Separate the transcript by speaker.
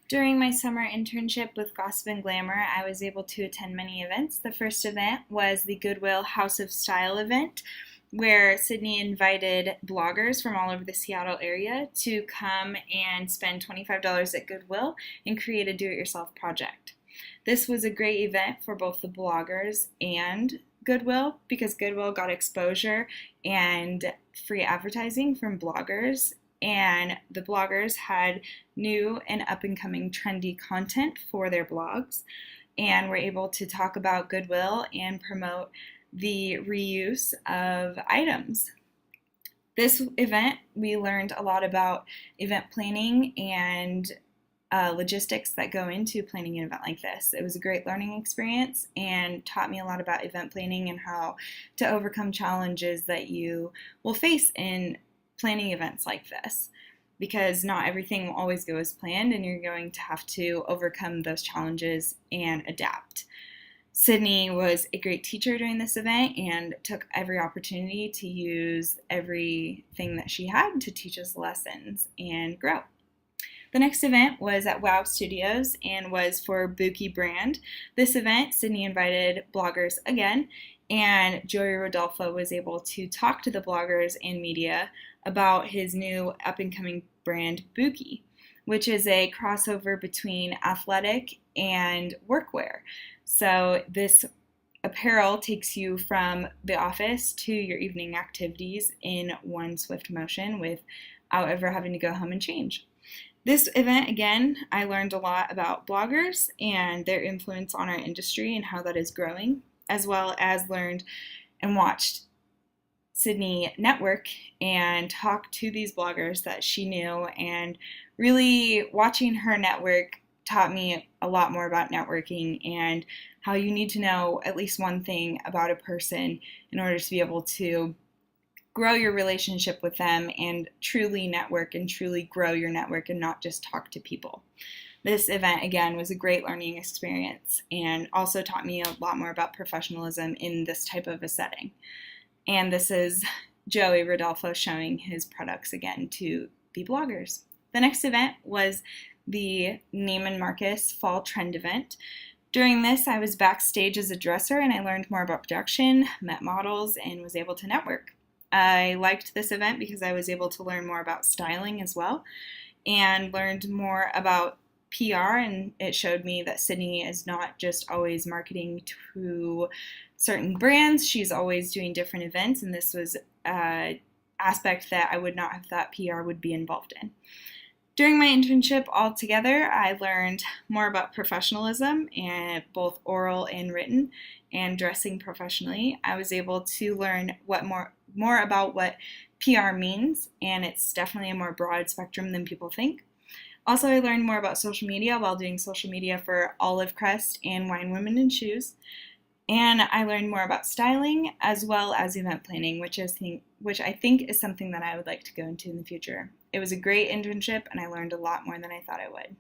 Speaker 1: During my summer internship with Gossip and Glamour, I was able to attend many events. The first event was the Goodwill House of Style event, where Sydney invited bloggers from all over the Seattle area to come and spend $25 at Goodwill and create a do-it-yourself project. This was a great event for both the bloggers and Goodwill because Goodwill got exposure and free advertising from bloggers, and the bloggers had new and up-and-coming trendy content for their blogs and were able to talk about Goodwill and promote the reuse of items. This event, we learned a lot about event planning and logistics that go into planning an event like this. It was a great learning experience and taught me a lot about event planning and how to overcome challenges that you will face in planning events like this, because not everything will always go as planned and you're going to have to overcome those challenges and adapt. Sydney was a great teacher during this event and took every opportunity to use everything that she had to teach us lessons and grow. The next event was at WOW Studios and was for Buki brand. This event, Sydney invited bloggers again, and Joey Rodolfo was able to talk to the bloggers and media about his new up-and-coming brand, Buki, which is a crossover between athletic and workwear. So this apparel takes you from the office to your evening activities in one swift motion without ever having to go home and change. This event, again, I learned a lot about bloggers and their influence on our industry and how that is growing, as well as learned and watched Sydney network and talk to these bloggers that she knew, and really watching her network taught me a lot more about networking and how you need to know at least one thing about a person in order to be able to grow your relationship with them and truly network and truly grow your network and not just talk to people. This event, again, was a great learning experience and also taught me a lot more about professionalism in this type of a setting. And this is Joey Rodolfo showing his products again to the bloggers. The next event was the Neiman Marcus Fall Trend event. During this, I was backstage as a dresser and I learned more about production, met models, and was able to network. I liked this event because I was able to learn more about styling as well and learned more about PR, and it showed me that Sydney is not just always marketing to certain brands, she's always doing different events, and this was an aspect that I would not have thought PR would be involved in. During my internship altogether, I learned more about professionalism, and both oral and written, and dressing professionally. I was able to learn more about what PR means, and it's definitely a more broad spectrum than people think. Also, I learned more about social media while doing social media for Olive Crest and Wine Women in Shoes. And I learned more about styling as well as event planning, which I think is something that I would like to go into in the future. It was a great internship and I learned a lot more than I thought I would.